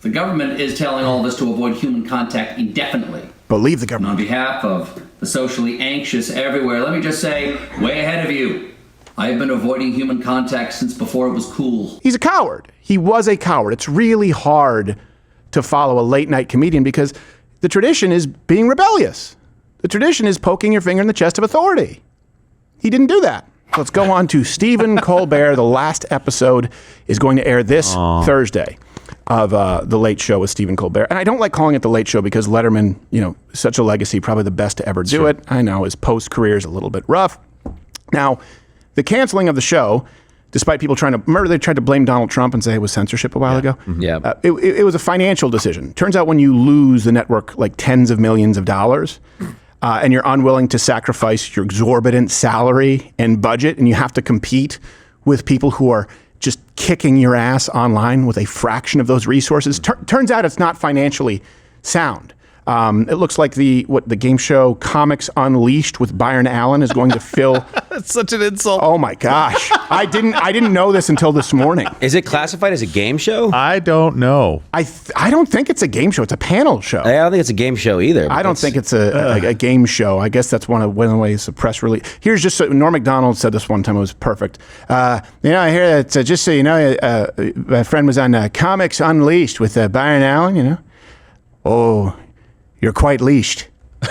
The government is telling all of us to avoid human contact indefinitely. Believe the government. And on behalf of the socially anxious everywhere, let me just say, way ahead of you. I have been avoiding human contact since before it was cool. He's a coward. He was a coward. It's really hard to follow a late night comedian because the tradition is being rebellious. The tradition is poking your finger in the chest of authority. He didn't do that. Let's go on to Stephen Colbert. The last episode is going to air this Thursday of The Late Show with Stephen Colbert. And I don't like calling it The Late Show because Letterman, such a legacy, probably the best to ever do it. I know his post-career is a little bit rough. Now, the canceling of the show, despite people they tried to blame Donald Trump and say it was censorship a while ago. Yeah. It was a financial decision. Turns out when you lose the network like tens of millions of dollars, and you're unwilling to sacrifice your exorbitant salary and budget, and you have to compete with people who are just kicking your ass online with a fraction of those resources. Turns out it's not financially sound. It looks like the game show Comics Unleashed with Byron Allen is going to fill. That's such an insult. Oh my gosh. I didn't know this until this morning. Is it classified as a game show? I don't know. I don't think it's a game show. It's a panel show. I don't think it's a game show either. I don't think it's a game show. I guess that's one of the ways of press release. Here's just Norm Macdonald said this one time. It was perfect. I hear that just so you know, my friend was on Comics Unleashed with Byron Allen. Oh, you're quite leashed. They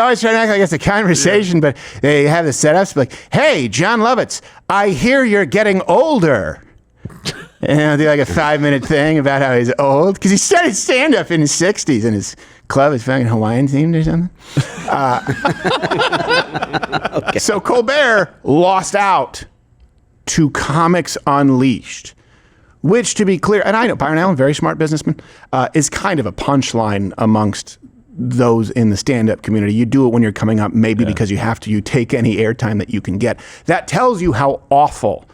always try to act like it's a conversation, but they have the setups like, hey, John Lovitz, I hear you're getting older. And do like a 5-minute thing about how he's old because he started stand-up in his 60s and his club is fucking Hawaiian themed or something. Okay. So Colbert lost out to Comics Unleashed, which, to be clear, and I know Byron Allen, very smart businessman, is kind of a punchline amongst those in the stand-up community. You do it when you're coming up, maybe because you have to. You take any airtime that you can get. That tells you how awful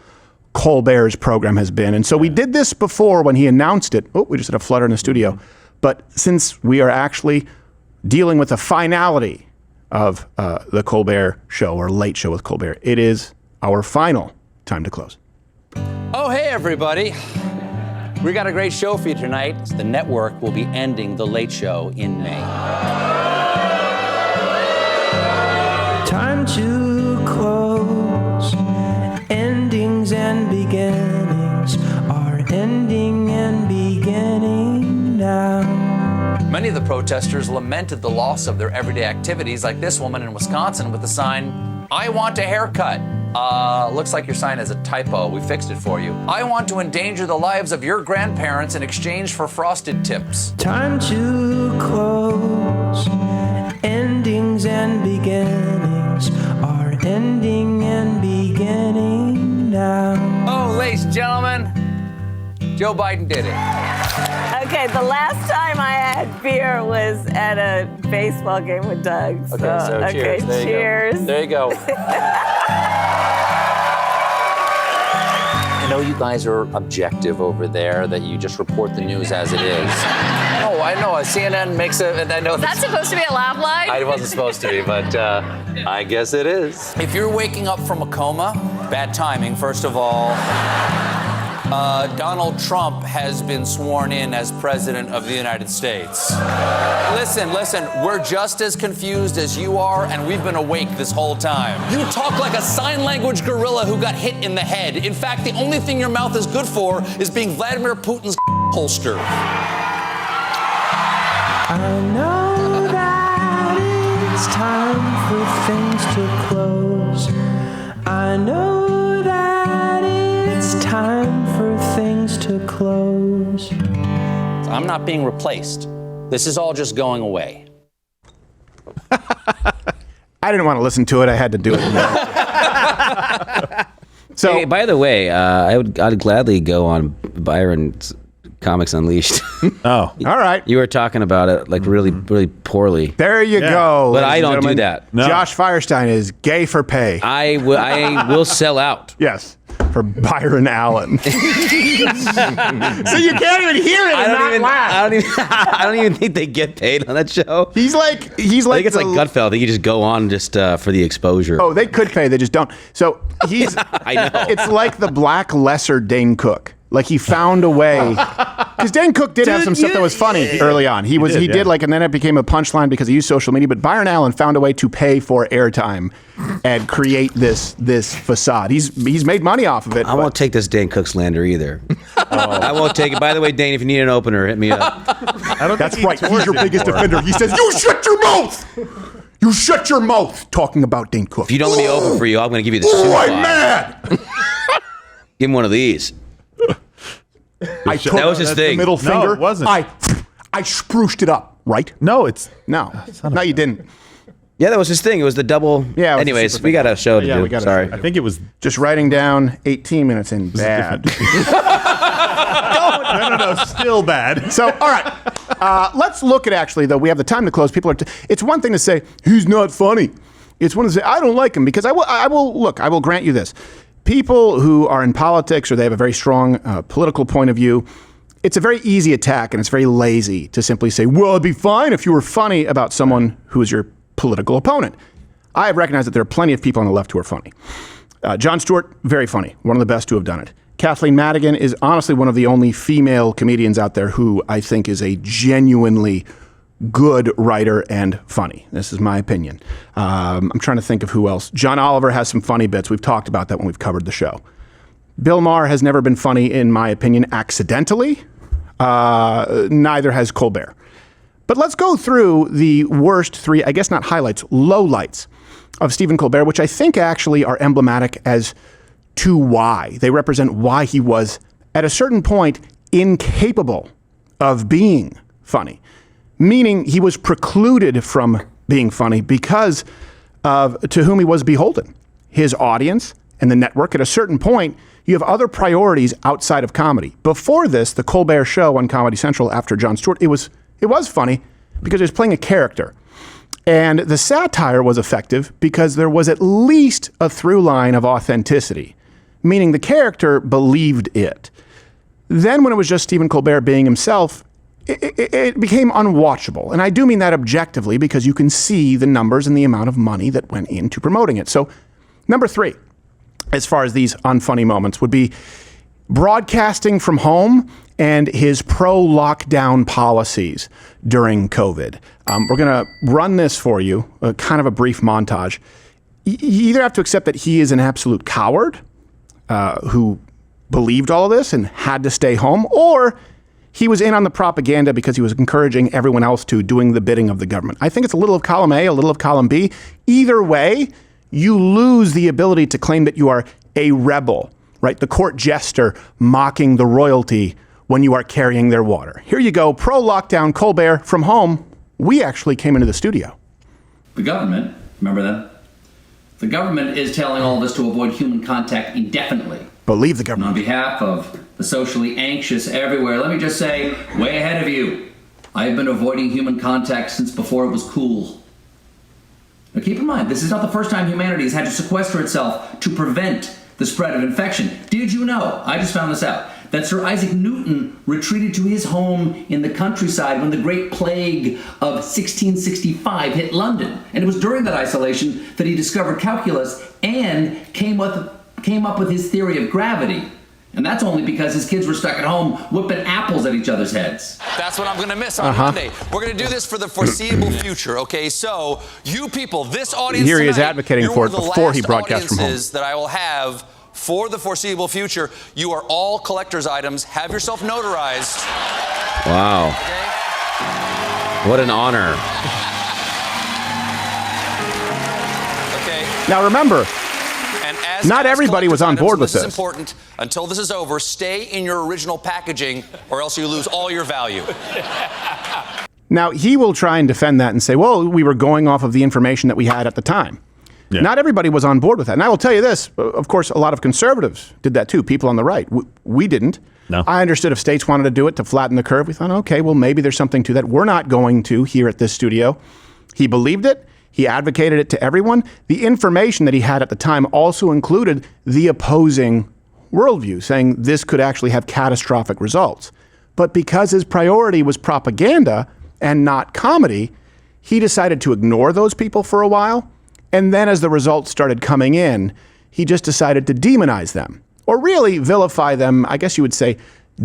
Colbert's program has been. And so we did this before when he announced it. Oh, we just had a flutter in the studio. But since we are actually dealing with the finality of the Colbert Show or Late Show with Colbert, it is our final time to close. Oh, hey, everybody. We got a great show for you tonight. The network will be ending The Late Show in May. Time to close. Endings and beginnings are ending and beginning now. Many of the protesters lamented the loss of their everyday activities, like this woman in Wisconsin with the sign, I want a haircut. Looks like your sign has a typo. We fixed it for you. I want to endanger the lives of your grandparents in exchange for frosted tips. Time to close. Endings and beginnings are ending and beginning now. Oh, ladies and gentlemen, Joe Biden did it. Okay, the last time I had beer was at a baseball game with Doug. So cheers. Cheers. There you go. I know you guys are objective over there, that you just report the news as it is. Oh, I know. CNN makes it, and I know that's supposed to be a laugh line? I wasn't supposed to be, but I guess it is. If you're waking up from a coma, bad timing, first of all. Donald Trump has been sworn in as president of the United States. Listen, we're just as confused as you are, and we've been awake this whole time. You talk like a sign language gorilla who got hit in the head. In fact, the only thing your mouth is good for is being Vladimir Putin's holster. I know that it's time for things to close. I know that it's time for things to close. I'm not being replaced. This is all just going away. I didn't want to listen to it. I had to do it. So, hey, by the way, I'd gladly go on Byron's Comics Unleashed. Oh, all right. You were talking about it like really, really poorly. There you go. But I don't do that. No. Josh Firestein is gay for pay. I will sell out. Yes, for Byron Allen. So you can't even hear it and not laugh. I don't even think they get paid on that show. He's like. I think it's like Gutfeld. I think you just go on just for the exposure. Oh, they could pay. They just don't. So he's. I know. It's like the black lesser Dane Cook. Like he found a way, because Dane Cook did have some stuff that was funny early on. He did like, and then it became a punchline because he used social media. But Byron Allen found a way to pay for airtime and create this facade. He's made money off of it. I won't take this Dane Cook slander either. I won't take it. By the way, Dane, if you need an opener, hit me up. That's right. He's your biggest defender. He says, "You shut your mouth. You shut your mouth." Talking about Dane Cook. If you don't let me open for you, I'm going to give you the Oh, super I'm mad. Give him one of these. That was his thing. The middle finger. No, it wasn't. I spruced it up, right? No, it's No, you didn't. Yeah, that was his thing. It was the double. Yeah, it was the Anyways, super we got a show to Yeah, do. we got a Sorry. show I think it was. Just writing down 18 minutes in. Bad. No, still bad. So, all right. Let's look at actually, though, we have the time to close. People are. It's one thing to say, he's not funny. It's one to say, I don't like him, because I will grant you this. People who are in politics or they have a very strong political point of view, it's a very easy attack and it's very lazy to simply say, well, it'd be fine if you were funny about someone who is your political opponent. I have recognized that there are plenty of people on the left who are funny. Jon Stewart, very funny. One of the best to have done it. Kathleen Madigan is honestly one of the only female comedians out there who I think is a genuinely good writer and funny. This is my opinion. I'm trying to think of who else. John Oliver has some funny bits. We've talked about that when we've covered the show. Bill Maher has never been funny, in my opinion, accidentally. Neither has Colbert. But let's go through the worst three, I guess not highlights, lowlights of Stephen Colbert, which I think actually are emblematic as to why. They represent why he was, at a certain point, incapable of being funny. Meaning he was precluded from being funny because of to whom he was beholden. His audience and the network. At a certain point, you have other priorities outside of comedy. Before this, the Colbert Show on Comedy Central after Jon Stewart, it was funny because he was playing a character. And the satire was effective because there was at least a through line of authenticity, meaning the character believed it. Then when it was just Stephen Colbert being himself, it became unwatchable. And I do mean that objectively because you can see the numbers and the amount of money that went into promoting it. So number 3, as far as these unfunny moments, would be broadcasting from home and his pro-lockdown policies during COVID. We're going to run this for you, kind of a brief montage. You either have to accept that he is an absolute coward who believed all of this and had to stay home, or he was in on the propaganda because he was encouraging everyone else to doing the bidding of the government. I think it's a little of column A, a little of column B. Either way, you lose the ability to claim that you are a rebel, right? The court jester mocking the royalty when you are carrying their water. Here you go, pro-lockdown Colbert from home. We actually came into the studio. The government, remember them? The government is telling all of us to avoid human contact indefinitely. Believe the And government. on behalf of the socially anxious everywhere, let me just say, way ahead of you. I've been avoiding human contact since before it was cool. Now keep in mind, this is not the first time humanity has had to sequester itself to prevent the spread of infection. Did you know, I just found this out, that Sir Isaac Newton retreated to his home in the countryside when the Great Plague of 1665 hit London. And it was during that isolation that he discovered calculus and came up with his theory of gravity. And that's only because his kids were stuck at home whipping apples at each other's heads. That's what I'm going to miss on Monday. We're going to do this for the foreseeable future, okay? So, you people, this audience Here he is tonight, advocating you're for one it of the before he last broadcast from home. audiences that I will have for the foreseeable future. You are all collector's items. Have yourself notarized. Wow. Okay? What an honor. Okay? Now remember, And as not everybody was on board with this. this. Is important. Until this is over, stay in your original packaging, or else you lose all your value. now he will try and defend that and say, well, we were going off of the information that we had at the time. Yeah. Not everybody was on board with that. And I will tell you this, of course, a lot of conservatives did that too, people on the right. We didn't. No. I understood if states wanted to do it to flatten the curve. We thought, okay, well, maybe there's something to that. We're not going to here at this studio. He believed it. He advocated it to everyone. The information that he had at the time also included the opposing worldview, saying this could actually have catastrophic results. But because his priority was propaganda and not comedy, he decided to ignore those people for a while. And then as the results started coming in, he just decided to demonize them or really vilify them. I guess you would say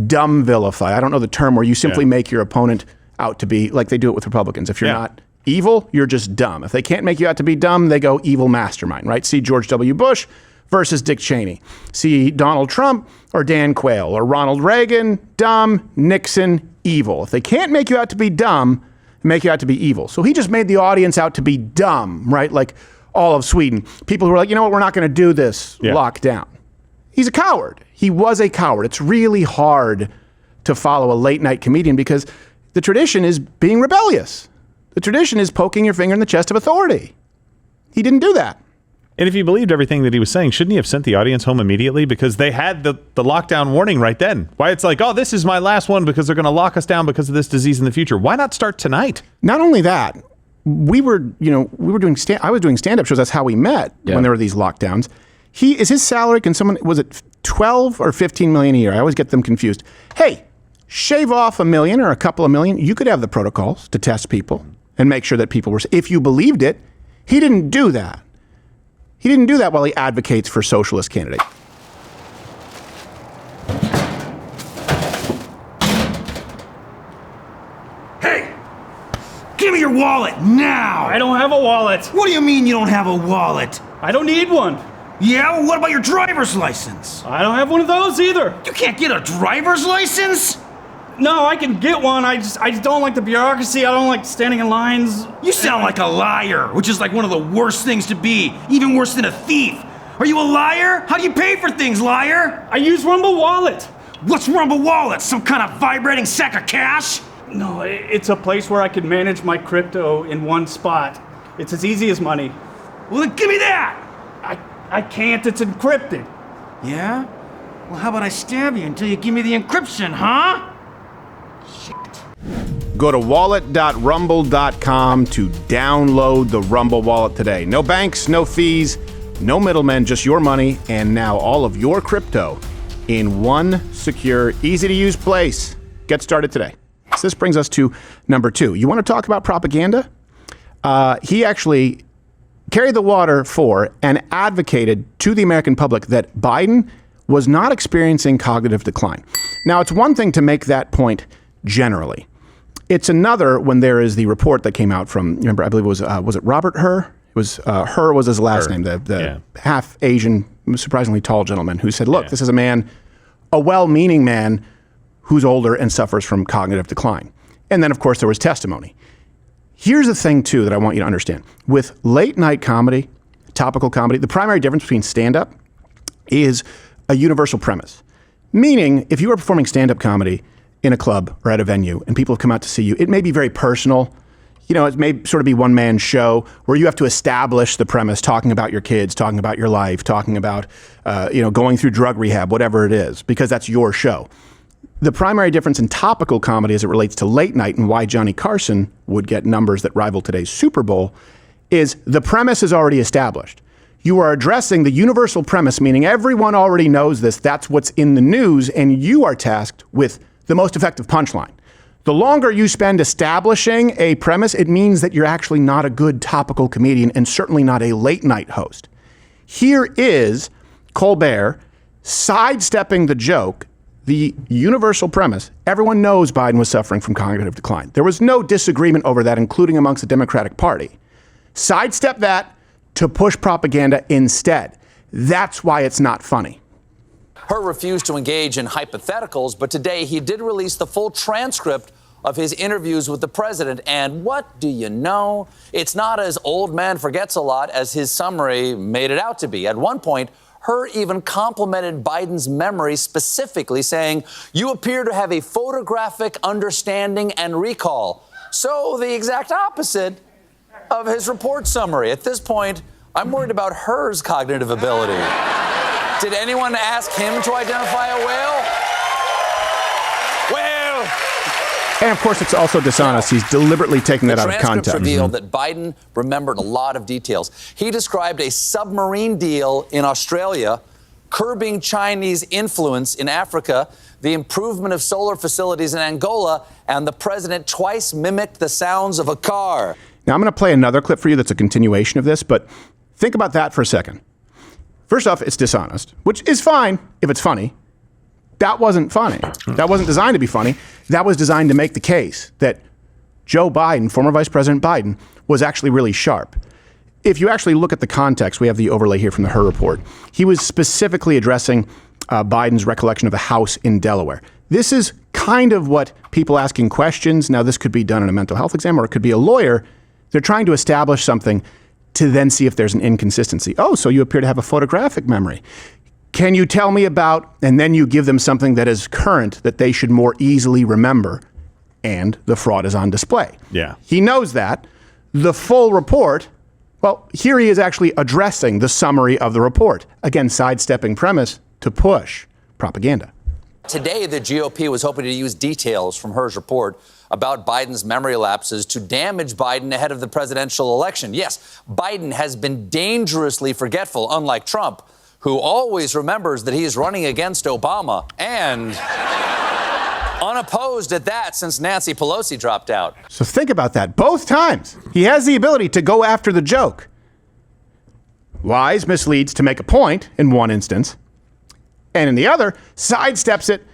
dumb vilify. I don't know the term where you simply make your opponent out to be like they do it with Republicans. If you're not evil, you're just dumb. If they can't make you out to be dumb, they go evil mastermind, right? See George W. Bush versus Dick Cheney. See Donald Trump or Dan Quayle or Ronald Reagan, dumb, Nixon, evil. If they can't make you out to be dumb, make you out to be evil. So he just made the audience out to be dumb, right? Like all of Sweden. People who were like, you know what, we're not going to do this lockdown. He's a coward. He was a coward. It's really hard to follow a late night comedian because the tradition is being rebellious. The tradition is poking your finger in the chest of authority. He didn't do that. And if he believed everything that he was saying, shouldn't he have sent the audience home immediately? Because they had the lockdown warning right then. Why it's like, oh, this is my last one because they're going to lock us down because of this disease in the future. Why not start tonight? Not only that, I was doing stand-up shows. That's how we met when there were these lockdowns. His salary, was it 12 or 15 million a year? I always get them confused. Hey, shave off $1 million or a couple of million. You could have the protocols to test people and make sure that people were, if you believed it. He didn't do that. He didn't do that while he advocates for socialist candidates. Hey, give me your wallet now! I don't have a wallet. What do you mean you don't have a wallet? I don't need one. Yeah, well, what about your driver's license? I don't have one of those either. You can't get a driver's license? No, I can get one. I just don't like the bureaucracy. I don't like standing in lines. You sound like a liar, which is like one of the worst things to be, even worse than a thief. Are you a liar? How do you pay for things, liar? I use Rumble Wallet. What's Rumble Wallet? Some kind of vibrating sack of cash? No, it's a place where I can manage my crypto in one spot. It's as easy as money. Well, then give me that! I can't. It's encrypted. Yeah? Well, how about I stab you until you give me the encryption, huh? Go to wallet.rumble.com to download the Rumble Wallet today. No banks, no fees, no middlemen, just your money and now all of your crypto in one secure, easy-to-use place. Get started today. So this brings us to number 2. You want to talk about propaganda? He actually carried the water for and advocated to the American public that Biden was not experiencing cognitive decline. Now, it's one thing to make that point generally. It's another when there is the report that came out from, remember, I believe it was it Robert Hur? It was, Hur was his last name, the half Asian, surprisingly tall gentleman who said, look, this is a man, a well-meaning man who's older and suffers from cognitive decline. And then, of course, there was testimony. Here's the thing, too, that I want you to understand. With late night comedy, topical comedy, the primary difference between stand-up is a universal premise. Meaning, if you are performing stand-up comedy in a club or at a venue and people have come out to see you, it may be very personal. You know, it may sort of be one-man show where you have to establish the premise, talking about your kids, talking about your life, talking about, going through drug rehab, whatever it is, because that's your show. The primary difference in topical comedy as it relates to late night and why Johnny Carson would get numbers that rival today's Super Bowl is the premise is already established. You are addressing the universal premise, meaning everyone already knows this, that's what's in the news, and you are tasked with the most effective punchline. The longer you spend establishing a premise, it means that you're actually not a good topical comedian and certainly not a late night host. Here is Colbert sidestepping the joke, the universal premise. Everyone knows Biden was suffering from cognitive decline. There was no disagreement over that, including amongst the Democratic Party. Sidestep that to push propaganda instead. That's why it's not funny. Hur refused to engage in hypotheticals, but today he did release the full transcript of his interviews with the president. And what do you know? It's not as old man forgets a lot as his summary made it out to be. At one point, Hur even complimented Biden's memory specifically, saying, "You appear to have a photographic understanding and recall." So the exact opposite of his report summary. At this point, I'm worried about Hur's cognitive ability. Did anyone ask him to identify a whale? Well. And of course, it's also dishonest. He's deliberately taking that out of context. The transcript revealed that Biden remembered a lot of details. He described a submarine deal in Australia, curbing Chinese influence in Africa, the improvement of solar facilities in Angola, and the president twice mimicked the sounds of a car. Now, I'm going to play another clip for you that's a continuation of this, but think about that for a second. First off, it's dishonest, which is fine if it's funny. That wasn't funny. That wasn't designed to be funny. That was designed to make the case that Joe Biden, former Vice President Biden, was actually really sharp. If you actually look at the context, we have the overlay here from the Her report. He was specifically addressing Biden's recollection of a house in Delaware. This is kind of what people asking questions. Now, this could be done in a mental health exam, or it could be a lawyer. They're trying to establish something to then see if there's an inconsistency. Oh, so you appear to have a photographic memory. Can you tell me about, and then you give them something that is current that they should more easily remember, and the fraud is on display. Yeah. He knows that. The full report, well, here he is actually addressing the summary of the report. Again, sidestepping premise to push propaganda. Today, the GOP was hoping to use details from Her's report about Biden's memory lapses to damage Biden ahead of the presidential election. Yes, Biden has been dangerously forgetful, unlike Trump, who always remembers that he is running against Obama and unopposed at that since Nancy Pelosi dropped out. So think about that. Both times, he has the ability to go after the joke. Lies, misleads to make a point in one instance, and in the other, sidesteps it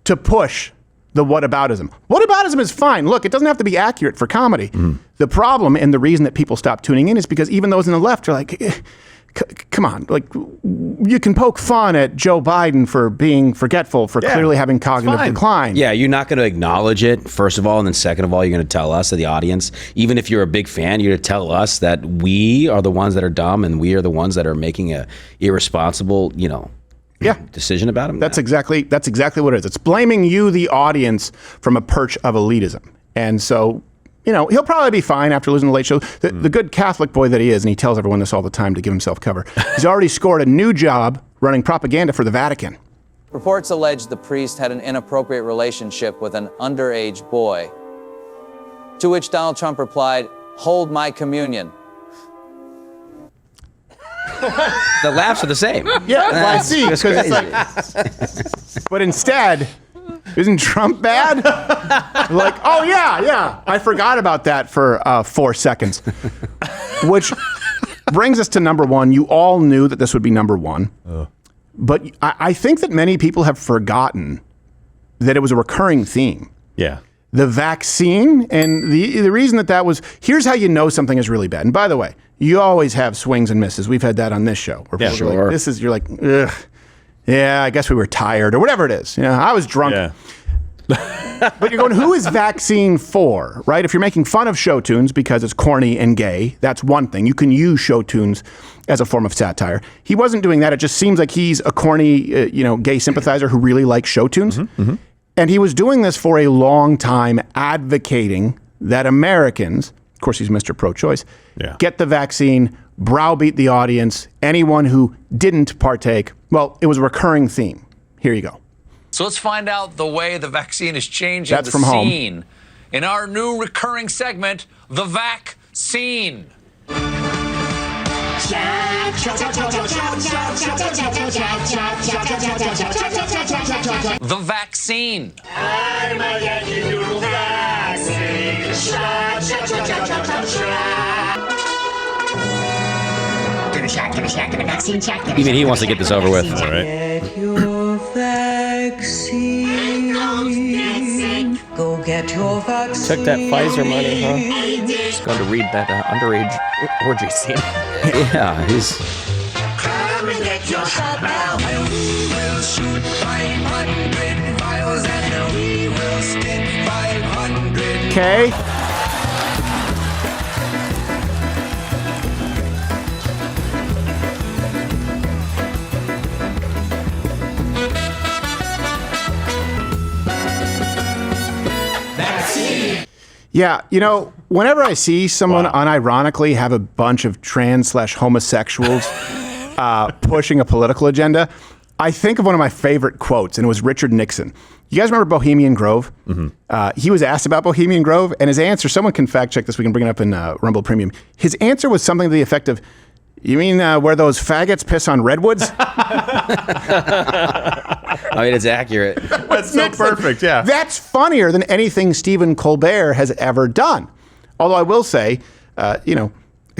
to push the whataboutism. Whataboutism is fine. Look, it doesn't have to be accurate for comedy. The problem and the reason that people stop tuning in is because even those in the left are like, come on, like you can poke fun at Joe Biden for being forgetful, for clearly having cognitive decline. Yeah, you're not going to acknowledge it, first of all, and then second of all, you're going to tell us, the audience, even if you're a big fan, you're going to tell us that we are the ones that are dumb and we are the ones that are making a irresponsible, decision about him. That's exactly what it is. It's blaming you, the audience, from a perch of elitism. And so, he'll probably be fine after losing the Late Show. The good Catholic boy that he is, and he tells everyone this all the time to give himself cover, he's already scored a new job running propaganda for the Vatican. Reports allege the priest had an inappropriate relationship with an underage boy, to which Donald Trump replied, "Hold my communion." The laughs are the same. Yeah, well, I see. Because it's like, but instead, isn't Trump bad? Like, oh yeah, I forgot about that for 4 seconds. Which brings us to number one. You all knew that this would be number one, but I think that many people have forgotten that it was a recurring theme. Yeah. The vaccine, and the reason that was, here's how you know something is really bad. And by the way, you always have swings and misses. We've had that on this show. Where people are like, you're like, ugh, yeah, I guess we were tired or whatever it is. I was drunk. Yeah. But you're going, who is vaccine for, right? If you're making fun of show tunes because it's corny and gay, that's one thing. You can use show tunes as a form of satire. He wasn't doing that. It just seems like he's a corny, gay sympathizer who really likes show tunes. Mm-hmm. And he was doing this for a long time, advocating that Americans, of course he's Mr. Pro-Choice, get the vaccine, browbeat the audience. Anyone who didn't partake, well, it was a recurring theme. Here you go. So let's find out the way the vaccine is changing That's from home. scene in our new recurring segment, The Vaccine. The vaccine. I'm a Yankee Doodle vaccine. Give a vaccine check. Even he wants to get this over with. All right. Get your vaccine. Go get your vaccine. Took that Pfizer money, huh? Just going to read that underage orgy scene. Yeah, he's... Come and get your shot now. We will shoot 500 vials and we will stick 500. Okay. Yeah, whenever I see someone unironically have a bunch of trans/homosexuals pushing a political agenda, I think of one of my favorite quotes, and it was Richard Nixon. You guys remember Bohemian Grove? Mm-hmm. He was asked about Bohemian Grove, and his answer, someone can fact check this, we can bring it up in Rumble Premium. His answer was something to the effect of, you mean where those faggots piss on redwoods? I mean, it's accurate. That's so perfect, yeah. That's funnier than anything Stephen Colbert has ever done. Although I will say, a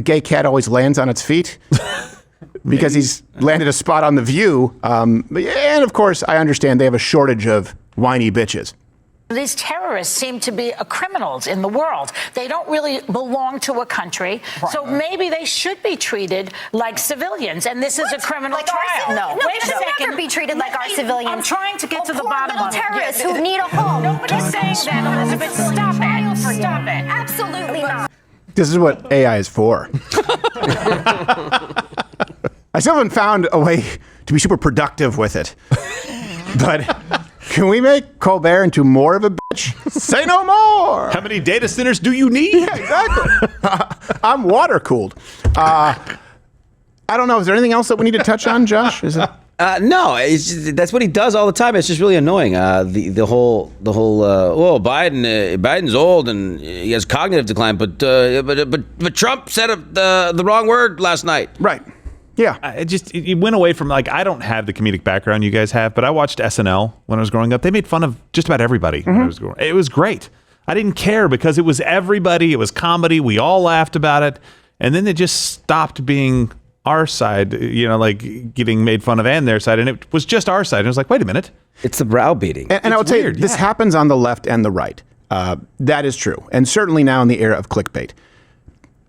gay cat always lands on its feet. because he's landed a spot on The View. And of course, I understand they have a shortage of whiny bitches. These terrorists seem to be criminals in the world. They don't really belong to a country. So maybe they should be treated like civilians. And this is a criminal trial. No, Wait a they should second. never be treated like our civilians. I'm trying to get to the bottom of it. Terrorists who need a home. Nobody's saying that, Elizabeth. Stop it. Stop it. Absolutely not. This is what AI is for. I still haven't found a way to be super productive with it. But can we make Colbert into more of a bitch? Say no more. How many data centers do you need? Yeah, exactly. I'm water cooled. I don't know. Is there anything else that we need to touch on, Josh? Is it? No, that's what he does all the time. It's just really annoying. The whole Biden's old and he has cognitive decline, but Trump said the wrong word last night. Right. Yeah. It went away from, like, I don't have the comedic background you guys have, but I watched SNL when I was growing up. They made fun of just about everybody when I was growing up. It was great. I didn't care because it was everybody. It was comedy. We all laughed about it. And then it just stopped being our side, like getting made fun of and their side. And it was just our side. And it was like, wait a minute. It's the browbeating. And I will tell you, this happens on the left and the right. That is true. And certainly now in the era of clickbait.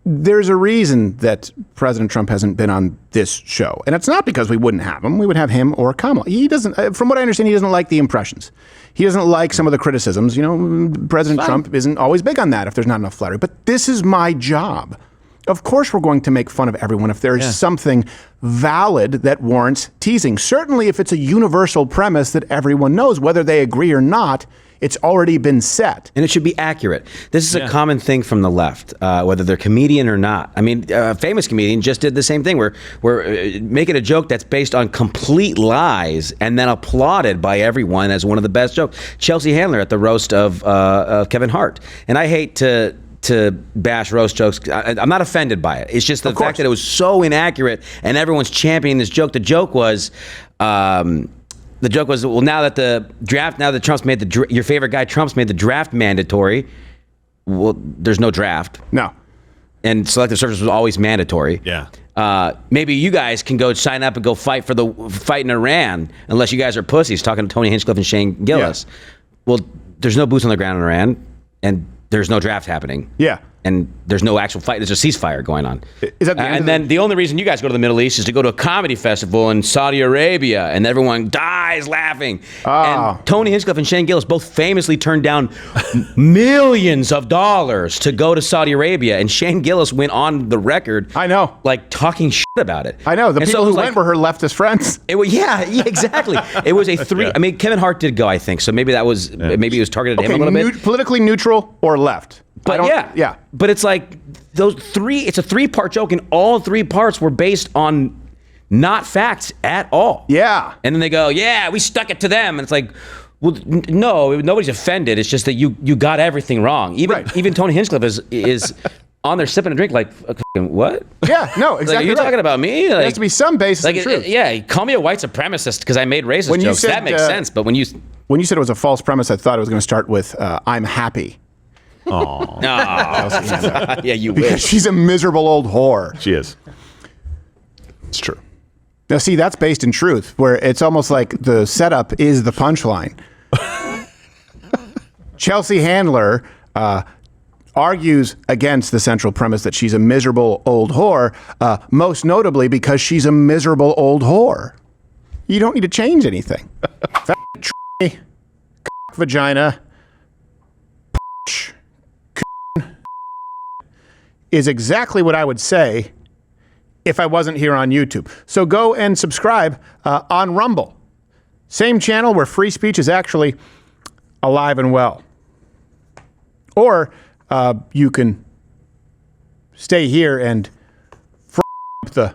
There's a reason that President Trump hasn't been on this show. And it's not because we wouldn't have him. We would have him or Kamala. He doesn't, from what I understand, he doesn't like the impressions. He doesn't like some of the criticisms. President Trump isn't always big on that if there's not enough flattery. But this is my job. Of course we're going to make fun of everyone if there's something valid that warrants teasing. Certainly if it's a universal premise that everyone knows, whether they agree or not, it's already been set. And it should be accurate. This is a common thing from the left, whether they're comedian or not. I mean, a famous comedian just did the same thing. We're making a joke that's based on complete lies and then applauded by everyone as one of the best jokes. Chelsea Handler at the roast of Kevin Hart. And I hate to bash roast jokes. I'm not offended by it. It's just the fact that it was so inaccurate and everyone's championing this joke. The joke was... well, now that Trump's made your favorite guy Trump's made the draft mandatory, well, there's no draft. No. And selective service was always mandatory. Yeah. Maybe you guys can go sign up and go fight in Iran, unless you guys are pussies, talking to Tony Hinchcliffe and Shane Gillis. Yeah. Well, there's no boots on the ground in Iran, and there's no draft happening. Yeah. And there's no actual fight. There's a ceasefire going on. Is that and then the only reason you guys go to the Middle East is to go to a comedy festival in Saudi Arabia, and everyone dies laughing. And Tony Hinchcliffe and Shane Gillis both famously turned down millions of dollars to go to Saudi Arabia, and Shane Gillis went on the record. I know. Like talking shit about it. I know. The people who went were her leftist friends. Yeah, exactly. It was a three. Yeah. I mean, Kevin Hart did go, I think. So maybe that was maybe it was targeted at him a little bit. Politically neutral or left. But yeah. But it's like it's a 3-part joke, and all 3 parts were based on not facts at all. Yeah. And then they go, yeah, we stuck it to them. And it's like, well, no, nobody's offended. It's just that you got everything wrong. Even Tony Hinchcliffe is on there sipping a drink like, what? Yeah, no, exactly. Like, are you talking about me? There has to be some basis of truth. Yeah, call me a white supremacist because I made racist jokes. That makes sense. But when you said it was a false premise, I thought it was going to start with I'm happy. Oh. No. Yeah, you because wish. She's a miserable old whore. She is. It's true. Now, see, that's based in truth, where it's almost like the setup is the punchline. Chelsea Handler argues against the central premise that she's a miserable old whore, most notably because she's a miserable old whore. You don't need to change anything. Vagina is exactly what I would say if I wasn't here on YouTube. So go and subscribe on Rumble. Same channel where free speech is actually alive and well. Or you can stay here and the